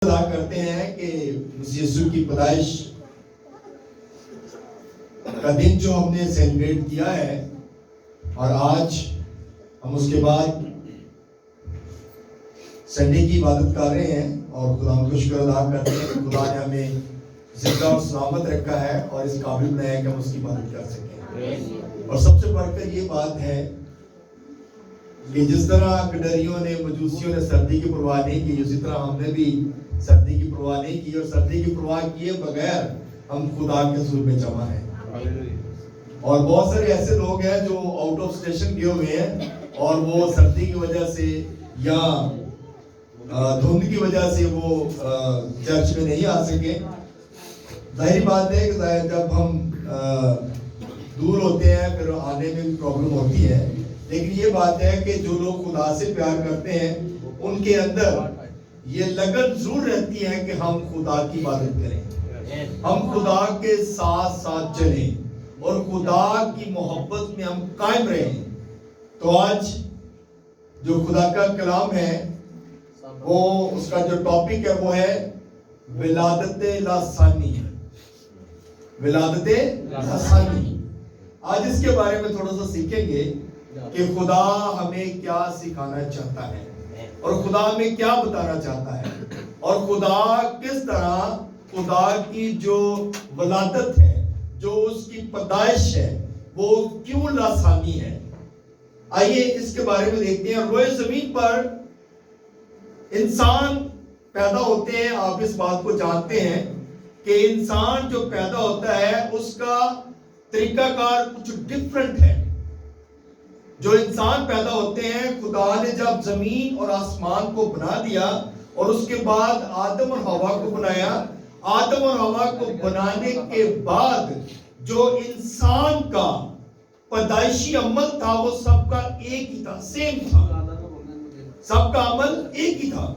ادا کرتے ہیں کہ مسیح یسوع کی پیدائش کا دن جو ہم نے سیلیبریٹ کیا ہے اور آج ہم اس کے بعد سنڈے کی عبادت کر رہے ہیں اور خدا ہم کو شکر ادا کرتے ہیں کہ خدا نے ہمیں زندہ اور سلامت رکھا ہے اور اس قابل بنایا ہے کہ ہم اس کی عبادت کر سکیں. اور سب سے بڑھ کر یہ بات ہے کہ جس طرح کڈریوں نے مجوسیوں نے سردی کی پرواہ نہیں کی، اسی طرح ہم نے بھی سردی کی پرواہ نہیں کی، اور سردی کی پرواہ کیے بغیر ہم خدا کے حضور میں جمع ہیں. اور بہت سارے ایسے لوگ ہیں جو آؤٹ آف اسٹیشن گئے ہوئے ہیں اور وہ سردی کی وجہ سے یا دھند کی وجہ سے وہ چرچ میں نہیں آ سکے. ظاہری بات ہے کہ جب ہم دور ہوتے ہیں پھر آنے میں بھی پرابلم ہوتی ہے، لیکن یہ بات ہے کہ جو لوگ خدا سے پیار کرتے ہیں ان کے اندر یہ لگن ضرور رہتی ہے کہ ہم خدا کی عبادت کریں، ہم خدا کے ساتھ ساتھ چلیں اور خدا کی محبت میں ہم قائم رہیں. تو آج جو خدا کا کلام ہے وہ اس کا جو ٹاپک ہے وہ ہے ولادت لاثانی. ولادت لاثانی. آج اس کے بارے میں تھوڑا سا سیکھیں گے کہ خدا ہمیں کیا سکھانا چاہتا ہے اور خدا ہمیں کیا بتانا چاہتا ہے اور خدا کس طرح خدا کی جو ولادت ہے، جو اس کی پیدائش ہے، وہ کیوں لاثانی ہے. آئیے اس کے بارے میں دیکھتے ہیں. روئے زمین پر انسان پیدا ہوتے ہیں. آپ اس بات کو جانتے ہیں کہ انسان جو پیدا ہوتا ہے اس کا طریقہ کار کچھ ڈیفرنٹ ہے. جو انسان پیدا ہوتے ہیں، خدا نے جب زمین اور آسمان کو بنا دیا اور اس کے بعد آدم اور حوا کو بنایا. آدم اور حوا کو بنانے کے بعد جو انسان کا پیدائشی عمل تھا وہ سب کا ایک ہی تھا، سیم تھا. سب کا عمل ایک ہی تھا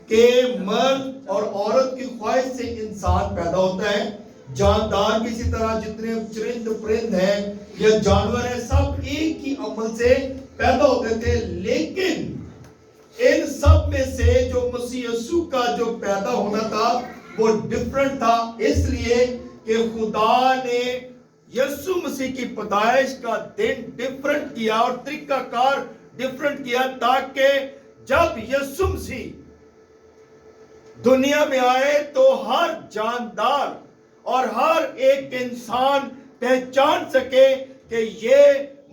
کہ مرد اور عورت کی خواہش سے انسان پیدا ہوتا ہے. جاندار کسی طرح جتنے چرند پرند ہیں یا جانور ہیں سب ایک ہی عمل سے پیدا ہوتے تھے، لیکن ان سب میں سے جو مسیح یسوع کا جو پیدا ہونا تھا وہ ڈیفرنٹ تھا، اس لیے کہ خدا نے یسوع مسیح کی پیدائش کا دن ڈیفرنٹ کیا اور طریقہ کار ڈیفرنٹ کیا تاکہ جب یسوع مسیح دنیا میں آئے تو ہر جاندار اور ہر ایک انسان پہچان سکے کہ یہ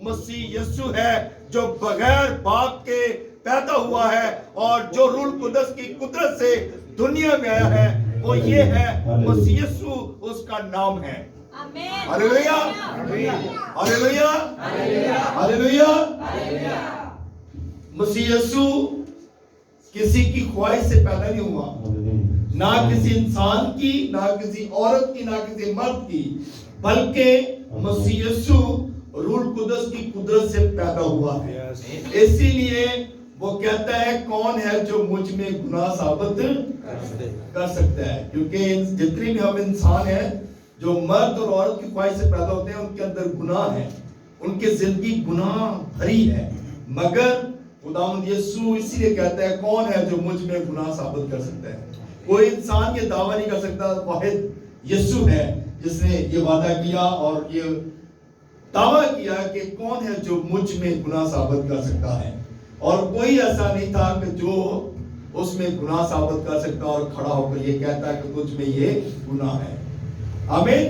مسیح یسوع ہے جو بغیر باپ کے پیدا ہوا ہے اور جو روح القدس کی قدرت سے دنیا میں آیا ہے وہ یہ ہے مسیح یسوع، اس کا نام ہے. ہلیلویا ہلیلویا ہلیلویا. مسیح یسوع کسی کی خواہش سے پیدا نہیں ہوا، نہ کسی انسان کی، نہ کسی عورت کی، نہ کسی مرد کی، بلکہ مسیح یسوع روح القدس کی قدرت سے پیدا ہوا ہے. اسی لیے وہ کہتا ہے کون ہے جو مجھ میں گناہ ثابت کر سکتا ہے، کیونکہ جتنے بھی ہم انسان ہیں جو مرد اور عورت کی خواہش سے پیدا ہوتے ہیں ان کے اندر گناہ ہے، ان کی زندگی گناہ بھری ہے. مگر خداوند یسوع اسی لیے کہتا ہے کون ہے جو مجھ میں گناہ ثابت کر سکتا ہے. کوئی انسان یہ دعویٰ نہیں کر سکتا، واحد یسوع ہے جس نے یہ وعدہ کیا اور یہ دعویٰ کیا کہ کون ہے جو مجھ میں گناہ ثابت کر سکتا ہے. اور کوئی ایسا نہیں تھا کہ جو اس میں گناہ ثابت کر سکتا اور کھڑا ہو کر یہ کہتا ہے کہ تجھ میں یہ گناہ ہے. آمین.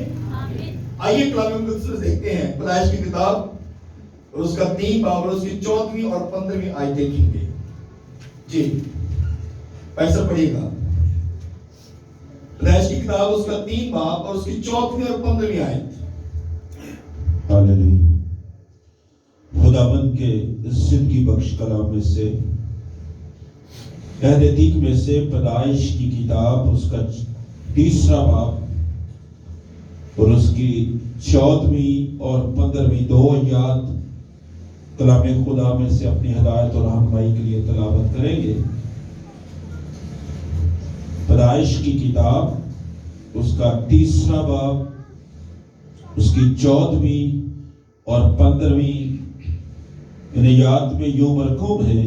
آئیے کلام مقدس دیکھتے ہیں پیدائش کی کتاب اور اس کا 3 باب اور اس کی 14ویں اور 15ویں آیت دیکھیں گے. جی پیسہ پڑھیے گا. پیدائش کی کتاب اس کا 3 باب اور اس کی 14ویں اور 15ویں آیت. ہاللیلویا. خداوند کے زندگی بخش کلام میں سے عہد عتیق میں سے پیدائش کی کتاب اس کا 3 باب اور اس کی 14ویں اور 15ویں 2 آیات کلام خدا میں سے اپنی ہدایت اور رہنمائی کے لیے تلاوت کریں گے. پیدائش کی کتاب اس کا 3 باب اس کی 14ویں اور 15ویں آیات میں یوں مرکوب ہے،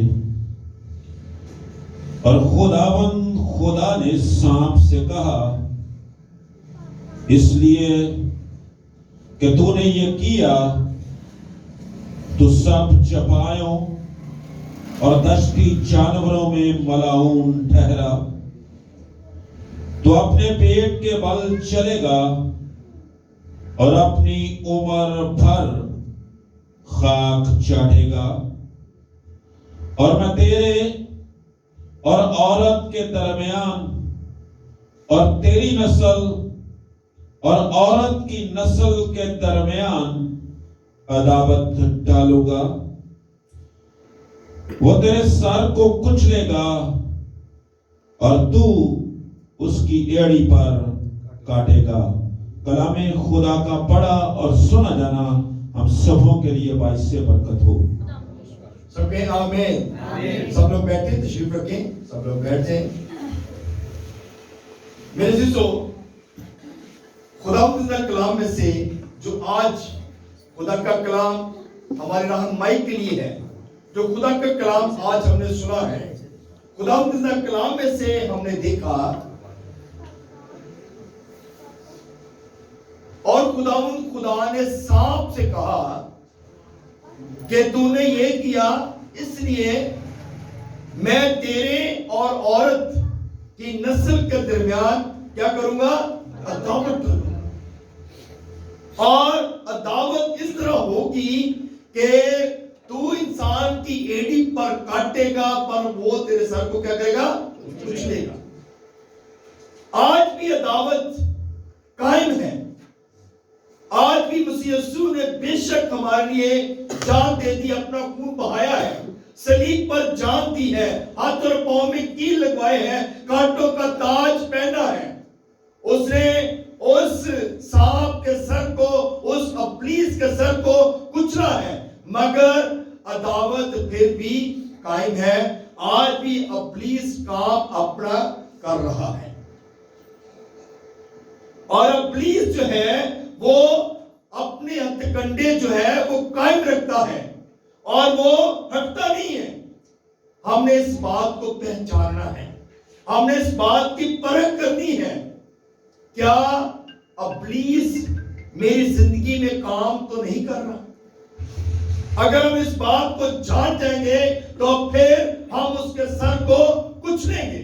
اور خداوند خدا نے سانپ سے کہا اس لیے کہ تو نے یہ کیا تو سب چپائوں اور دشتی جانوروں میں ملعون ٹھہرا، تو اپنے پیٹ کے بل چلے گا اور اپنی عمر بھر خاک چاٹے گا، اور میں تیرے اور عورت کے درمیان اور تیری نسل اور عورت کی نسل کے درمیان عداوت ڈالوں گا، وہ تیرے سر کو کچلے گا اور تو اس کی ایڑی پر کاٹے گا۔ کلام خدا کا پڑھا اور سنا جانا ہم سبوں کے لیے باعث برکت ہو۔ سب کہیں آمین۔ سب لوگ بیٹھیں، تشریف رکھیں، سب لوگ بیٹھ جائیں۔ میرے عزیزو، خدا کا کلام میں سے جو آج خدا کا کلام ہمارے رہنمائی کے لیے ہے، جو خدا کا کلام آج ہم نے سنا ہے، خدا کا کلام میں سے ہم نے دیکھا اور خدا نے سانپ سے کہا کہ تو نے یہ کیا اس لیے میں تیرے اور عورت کی نسل کے درمیان کیا کروں گا؟ عداوت کروں گا، اور عداوت اس طرح ہوگی کہ تو انسان کی ایڑی پر کاٹے گا پر وہ تیرے سر کو کیا کرے گا؟ کچلے گا۔ آج بھی عداوت قائم ہے، آج بھی مسیح یسوع نے بے شک ہمارے لیے جان دے دی، اپنا خون بہایا ہے، صلیب پر جان دی ہے، ہاتھ اور پاؤں میں کیل لگوائے ہیں، کانٹوں کا تاج پہنا ہے۔ اس نے اس سانپ کے سر کو، اس ابلیس کے سر کو کچلا ہے، مگر عداوت پھر بھی قائم ہے۔ آج بھی ابلیس کام اپنا کر رہا ہے، اور ابلیس جو ہے وہ اپنے ہتھ کنڈے جو ہے وہ قائم رکھتا ہے اور وہ ہٹتا نہیں ہے۔ ہم نے اس بات کو پہچاننا ہے، ہم نے اس بات کی پرکھ کرنی ہے، کیا ابلیس میری زندگی میں کام تو نہیں کر رہا؟ اگر ہم اس بات کو جان جائیں گے تو پھر ہم اس کے سر کو کچلیں گے،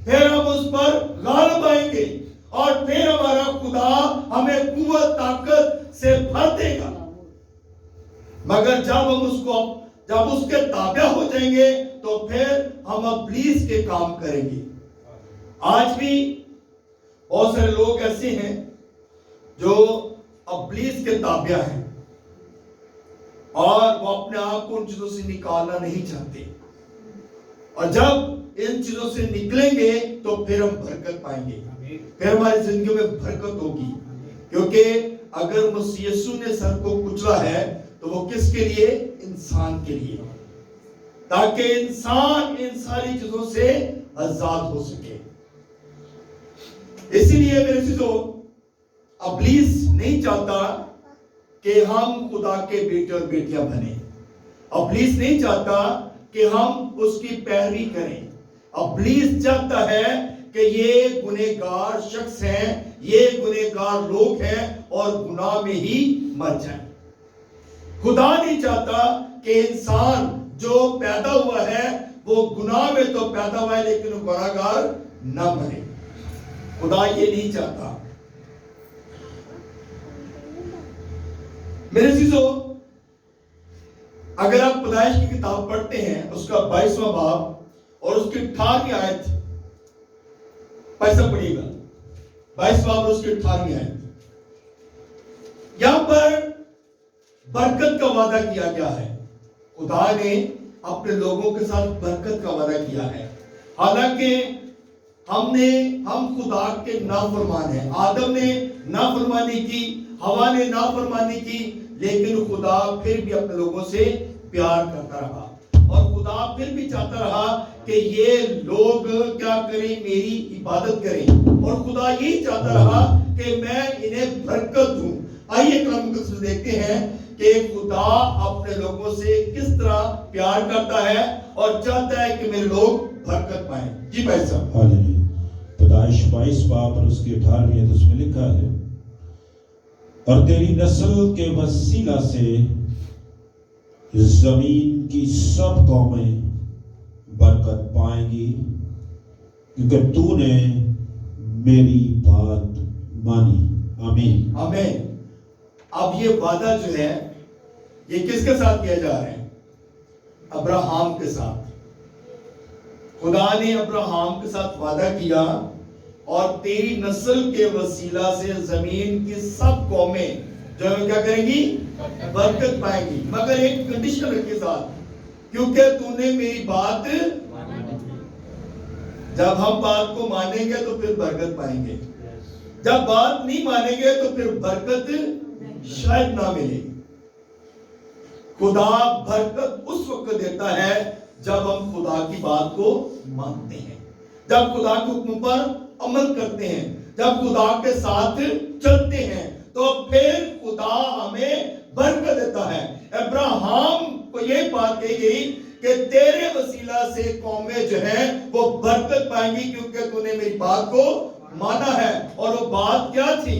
پھر ہم اس پر غالب آئیں گے، اور پھر ہمارا خدا ہمیں قوت طاقت سے بھر دے گا۔ مگر جب ہم اس کے تابع ہو جائیں گے تو پھر ہم ابلیس کے کام کریں گے۔ آج بھی بہت سارے لوگ ایسے ہیں جو ابلیس کے تابع ہیں اور وہ اپنے آپ کو ان چیزوں سے نکالنا نہیں چاہتے، اور جب ان چیزوں سے نکلیں گے تو پھر ہم برکت پائیں گے، پھر ہماری زندگیوں میں برکت ہوگی، کیونکہ اگر مسیح یسوع نے سر کو کچلا ہے تو وہ کس کے لیے؟ انسان کے لیے، تاکہ انسان ان ساری چیزوں سے آزاد ہو سکے۔ اسی لیے میرے عزیزو، ابلیس نہیں چاہتا کہ ہم خدا کے بیٹے اور بیٹیاں بنیں، ابلیس نہیں چاہتا کہ ہم اس کی پیروی کریں، ابلیس چاہتا ہے کہ یہ گنہگار شخص ہیں، یہ گنہگار لوگ ہیں اور گناہ میں ہی مر جائیں۔ خدا نہیں چاہتا کہ انسان جو پیدا ہوا ہے وہ گناہ میں تو پیدا ہوا ہے لیکن وہ گنہگار نہ بنے، خدا یہ نہیں چاہتا۔ میرے عزیزو، اگر آپ پیدائش کی کتاب پڑھتے ہیں اس کا 22واں باب اور اس کی 18ویں آیت پیسہ پڑھیے گا، 22 باب اور اس کی 18ویں آیت، یہاں پر برکت کا وعدہ کیا گیا ہے۔ خدا نے اپنے لوگوں کے ساتھ برکت کا وعدہ کیا ہے، حالانکہ ہم خدا کے نافرمان ہیں۔ آدم نے نافرمانی کی، ہوا نے نافرمانی کی، لیکن خدا پھر بھی اپنے لوگوں سے پیار کرتا رہا، اور خدا پھر بھی چاہتا رہا کہ یہ لوگ کیا کریں؟ میری عبادت کریں، اور خدا یہی چاہتا رہا کہ میں انہیں برکت دوں۔ آئیے کلام مقدس میں دیکھتے ہیں کہ خدا اپنے لوگوں سے کس طرح پیار کرتا ہے اور چاہتا ہے کہ میرے لوگ برکت پائیں. جی بھائی صاحب. ہاللیلویا. پیدائش 22 باب اور اس کی 18ویں آیت اس میں لکھا ہے اور تیری نسل کے وسیلہ سے زمین کی سب قومیں برکت پائیں گی کیونکہ تو نے میری بات مانی. آمین. آمین. اب یہ وعدہ جو ہے یہ کس کے ساتھ کیا جا رہا ہے؟ ابراہام کے ساتھ. خدا نے ابراہام کے ساتھ وعدہ کیا اور تیری نسل کے وسیلہ سے زمین کی سب قومیں جو ہے کیا کریں گی؟ برکت پائیں گی. مگر ایک کنڈیشن رکھے ساتھ, کیونکہ تو نے میری بات. جب ہم بات کو مانیں گے تو پھر برکت پائیں گے, جب بات نہیں مانیں گے تو پھر برکت شاید نہ ملے. خدا برکت اس وقت دیتا ہے جب ہم خدا کی بات کو مانتے ہیں, جب خدا کے حکم پر عمل کرتے ہیں, جب خدا کے ساتھ چلتے ہیں تو پھر خدا ہمیں برکت دیتا ہے. ابراہام کو یہ بات کہی گئی کہ تیرے وسیلہ سے قومیں جو ہیں وہ برکت پائیں گی کیونکہ تو نے میری بات کو مانا ہے. اور وہ بات کیا تھی؟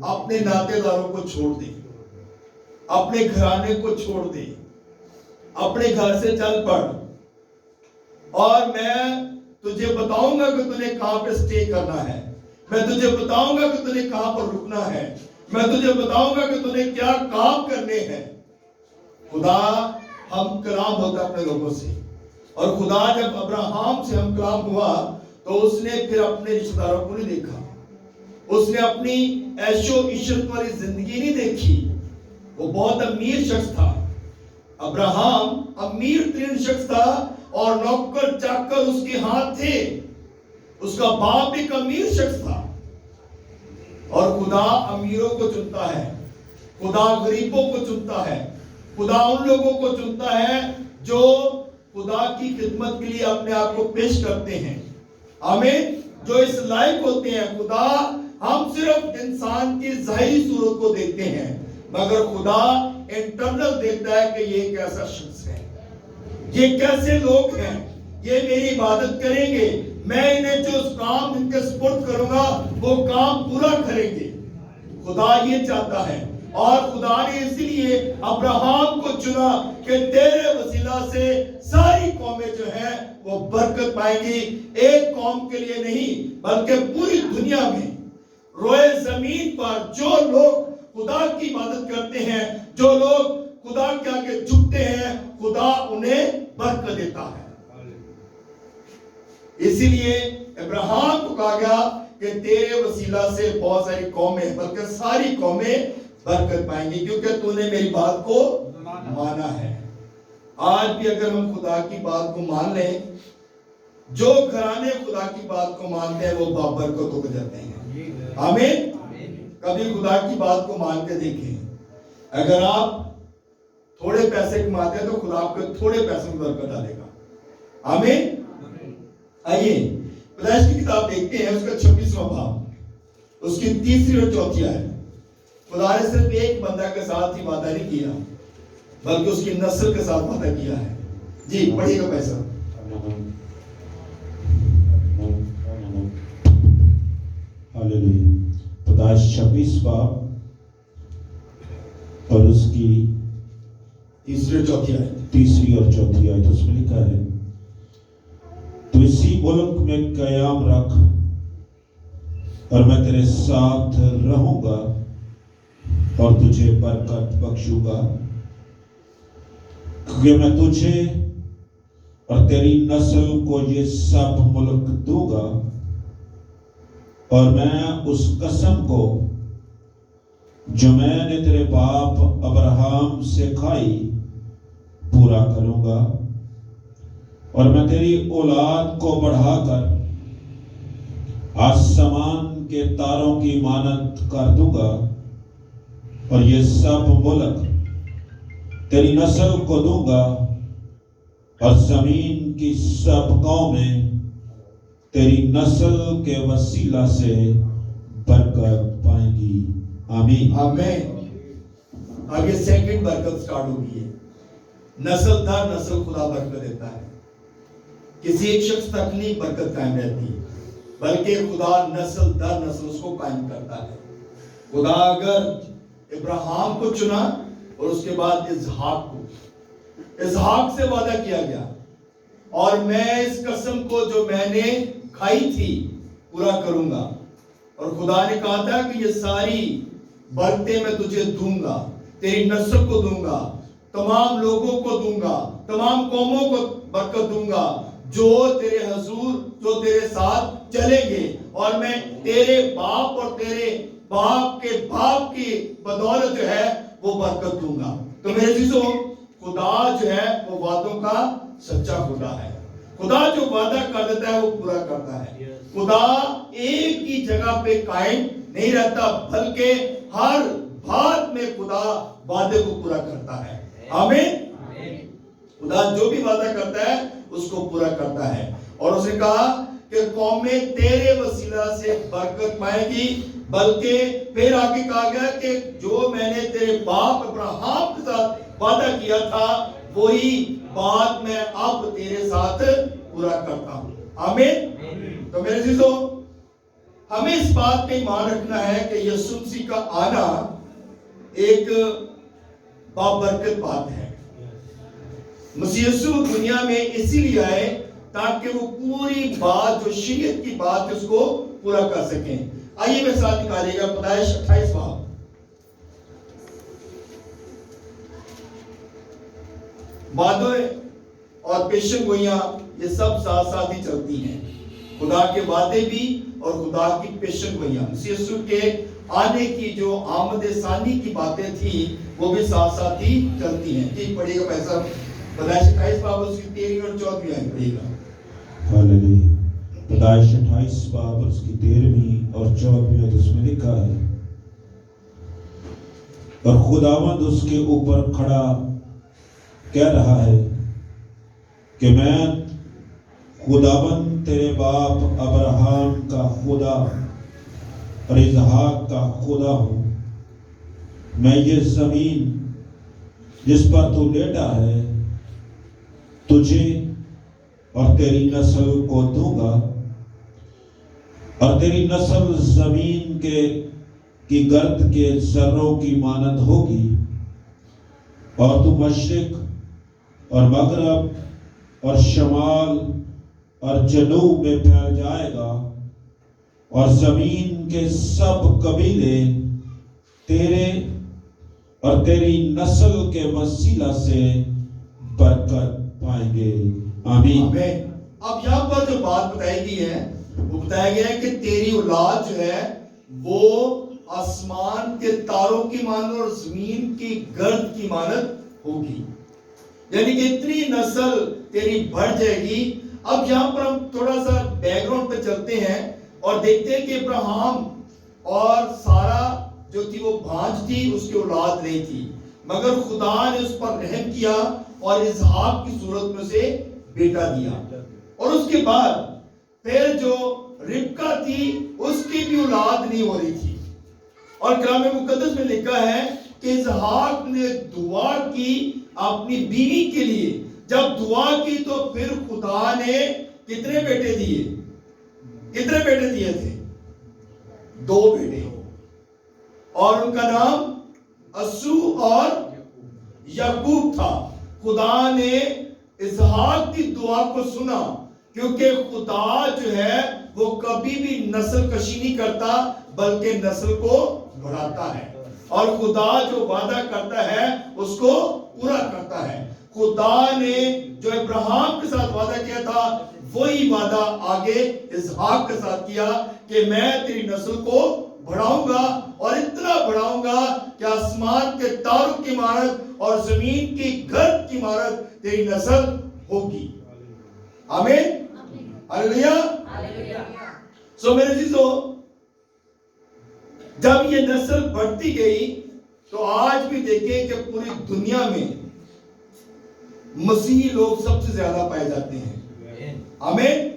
اپنے ناطے داروں کو چھوڑ دے, اپنے گھرانے کو چھوڑ دے, اپنے گھر سے چل پڑ اور میں تجھے بتاؤں گا کہ تجھے کہاں پہ سٹے کرنا ہے, میں تجھے بتاؤں گا کہ تجھے کہاں پر رکنا ہے, میں تجھے بتاؤں گا کہ تجھے کیا کام کرنے ہیں. خدا ہم کلام ہوتا اپنے لوگوں سے, اور خدا جب ابراہام سے ہم کلام ہوا تو اس نے پھر اپنے رشتہ داروں کو نہیں دیکھا, اس نے اپنی عیش و عشرت والی زندگی نہیں دیکھی. وہ بہت امیر شخص تھا, ابراہام امیر ترین شخص تھا اور نوکر چاکر اس کے ہاتھ تھے, اس کا باپ ایک امیر شخص تھا. اور خدا امیروں کو چنتا ہے, خدا غریبوں کو چنتا ہے, خدا ان لوگوں کو چنتا ہے جو خدا کی خدمت کے لیے اپنے آپ کو پیش کرتے ہیں. آمین. جو اس لائق ہوتے ہیں. خدا ہم صرف انسان کی ظاہری صورت کو دیکھتے ہیں مگر خدا انٹرنل دیکھتا ہے کہ یہ کیسا شخص ہے, یہ کیسے لوگ ہیں, یہ میری عبادت کریں گے, میں انہیں جو کام ان کے سپرد کروں گا وہ کام پورا کریں گے. خدا یہ چاہتا ہے اور خدا نے اسی لیے ابراہام کو چنا کہ تیرے وسیلہ سے ساری قومیں جو ہیں وہ برکت پائیں گی. ایک قوم کے لیے نہیں بلکہ پوری دنیا میں روئے زمین پر جو لوگ خدا کی عبادت کرتے ہیں, جو لوگ خدا کے آگے جھکتے ہیں, خدا انہیں برکت دیتا ہے. اسی لیے ابراہیم کو کہا گیا کہ تیرے وسیلہ سے بہت ساری قومیں بلکہ ساری قومیں برکت پائیں گی کیونکہ تو نے میری بات کو مانا ہے. آج بھی اگر ہم خدا کی بات کو مان لیں, جو گھرانے خدا کی بات کو مانتے ہیں وہ بابرکتوں کو جاتے ہیں. آمین. کبھی خدا کی بات کو مان کے دیکھیں, اگر آپ تھوڑے پیسے کماتے ہیں تو خدا آپ کو تھوڑے پیسوں میں برکت ڈالے گا. آمین. آئیے پیدائش کی کتاب دیکھتے ہیں, اس کا 26واں باب, اس کی 3 اور 4 آیت. خدا نے صرف ایک بندہ کے ساتھ ہی وعدہ نہیں کیا بلکہ اس کی نسل کے ساتھ وعدہ کیا ہے. جی پڑھیے گا پیسہ. ہاللیلویا. پیدائش 26 باب اور اس کی 3 اور 4 آیت. 3 اور 4 آیت اس میں لکھا ہے تو اسی ملک میں قیام رکھ اور میں تیرے ساتھ رہوں گا اور تجھے برکت بخشوں گا کیونکہ میں تجھے اور تیری نسل کو یہ سب ملک دوں گا اور میں اس قسم کو جو میں نے تیرے باپ ابراہیم سے کھائی پورا کروں گا اور میں تیری اولاد کو بڑھا کر آسمان کے تاروں کی مانند کر دوں گا اور یہ سب ملک تیری نسل کو دوں گا اور زمین کی سب قومیں تیری نسل کے وسیلہ سے برکت پائیں گی. آمین. آمین. اب یہ سیکنڈ برکت سٹارٹ ہوگی ہے. نسل در نسل خدا برکت دیتا ہے. کسی ایک شخص تک نہیں برکت قائم رہتی بلکہ خدا نسل در نسل اس کو قائم کرتا ہے. خدا اگر ابراہیم کو چنا اور اس کے بعد اسحاق سے وعدہ کیا گیا اور میں اس قسم کو جو میں نے کھائی تھی پورا کروں گا. اور خدا نے کہا تھا کہ یہ ساری برکتیں میں تجھے دوں گا, تیری نسل کو دوں گا, تمام لوگوں کو دوں گا, تمام قوموں کو برکت دوں گا جو تیرے حضور, جو تیرے ساتھ چلیں گے, اور میں تیرے باپ اور تیرے باپ کے باپ کی بدولت جو ہے وہ برکت دوں گا. تو میرے عزیزو, خدا جو ہے وہ وعدوں کا سچا خدا ہے. خدا جو وعدہ کر دیتا ہے وہ پورا کرتا ہے. خدا ایک ہی جگہ پہ قائم نہیں رہتا بلکہ ہر بات میں خدا وعدے کو پورا کرتا ہے. آمین. خدا جو بھی وعدہ کرتا ہے اس کو پورا کرتا ہے. اور اس نے کہا کہ قومیں تیرے وسیلہ سے برکت پائیں گی, بلکہ پھر آگے کہا گیا کہ جو میں نے تیرے باپ ابراہیم کے ساتھ وعدہ کیا تھا وہی بات میں اب تیرے ساتھ پورا کرتا ہوں. آمین. تو میرے عزیزو, ہمیں اس بات پہ ایمان رکھنا ہے کہ یسوع مسیح کا آنا ایک بابرکت بات ہے. مسیح یسوع دنیا میں اسی لیے آئے تاکہ وہ پوری بات جو شریعت کی بات ہے اس کو پورا کر سکیں. آئیے میرے ساتھ نکالیے گا پیدائش 28 باب. وعدے اور پیشن گوئیاں یہ سب ساتھ ساتھ ہی چلتی ہیں. خدا کے وعدے بھی اور خدا کی پیشن گوئیاں, مسیح یسوع کے آنے کی جو آمد ثانی کی باتیں تھی وہ بھی ساتھ ساتھ ہی چلتی ہیں. ٹھیک پڑھیے گا پیسہ پیدائش 28 باب اس کی 13ویں اور 14ویں آیت پڑھیے گا. ہاللیلویا. پیدائش 28 باب اس کی 13ویں اور 14ویں آیت اس میں لکھا ہے, اور خداوند اس کے اوپر کھڑا کہہ رہا ہے کہ میں خداوند تیرے باپ ابراہیم کا خدا اور اسحاق کا خدا ہوں. میں یہ زمین جس پر تو لیٹا ہے تجھے اور تیری نسل کو دوں گا, اور تیری نسل زمین کی گرد کے ذروں کی مانند ہوگی, اور تو مشرق اور مغرب اور شمال اور جنوب میں پھیل جائے گا, اور زمین کے سب قبیلے تیرے اور تیری نسل کے وسیلہ سے برکت پائیں گے. آمین. اب یہاں پر جو بات بتائی گئی ہے وہ بتایا گیا ہے کہ تیری اولاد جو ہے وہ آسمان کے تاروں کی مانند اور زمین کی گرد کی مانند ہوگی, یعنی کہ اتنی نسل تیری بڑھ جائے گی. اب یہاں پر ہم تھوڑا سا بیک گراؤنڈ پہ چلتے ہیں اور دیکھتے ہیں کہ ابراہیم اور سارا جو تھی وہ بھانج تھی, اس کی اولاد نہیں تھی, مگر خدا نے اس پر رحم کیا اور اسحاق کی صورت میں سے بیٹا دیا. اور اس کے بعد پھر جو ربکا تھی اس کی بھی اولاد نہیں ہو رہی تھی, اور کلام مقدس میں لکھا ہے کہ اسحاق نے دعا کی اپنی بیوی کے لیے. جب دعا کی تو پھر خدا نے کتنے بیٹے دیے, کتنے بیٹے دیے تھے؟ 2 بیٹے, اور ان کا نام اسو اور یعقوب تھا. خدا نے اسحاق کی دعا کو سنا, کیونکہ خدا جو ہے وہ کبھی بھی نسل کشی نہیں کرتا بلکہ نسل کو بڑھاتا ہے, اور خدا جو وعدہ کرتا ہے اس کو پورا کرتا ہے. خدا نے جو ابراہیم کے ساتھ وعدہ کیا تھا وہی وعدہ آگے اسحاق کے ساتھ کیا کہ میں تیری نسل کو بڑھاؤں گا, اور اتنا بڑھاؤں گا کہ آسمان کے تاروں کی مانند اور زمین کی گرد کی مانند تیری نسل ہوگی. آمین. ہلیلویا. سو میرے عزیزو, جب یہ نسل بڑھتی گئی تو آج بھی دیکھیں کہ پوری دنیا میں مسیحی لوگ سب سے زیادہ پائے جاتے ہیں. آمین.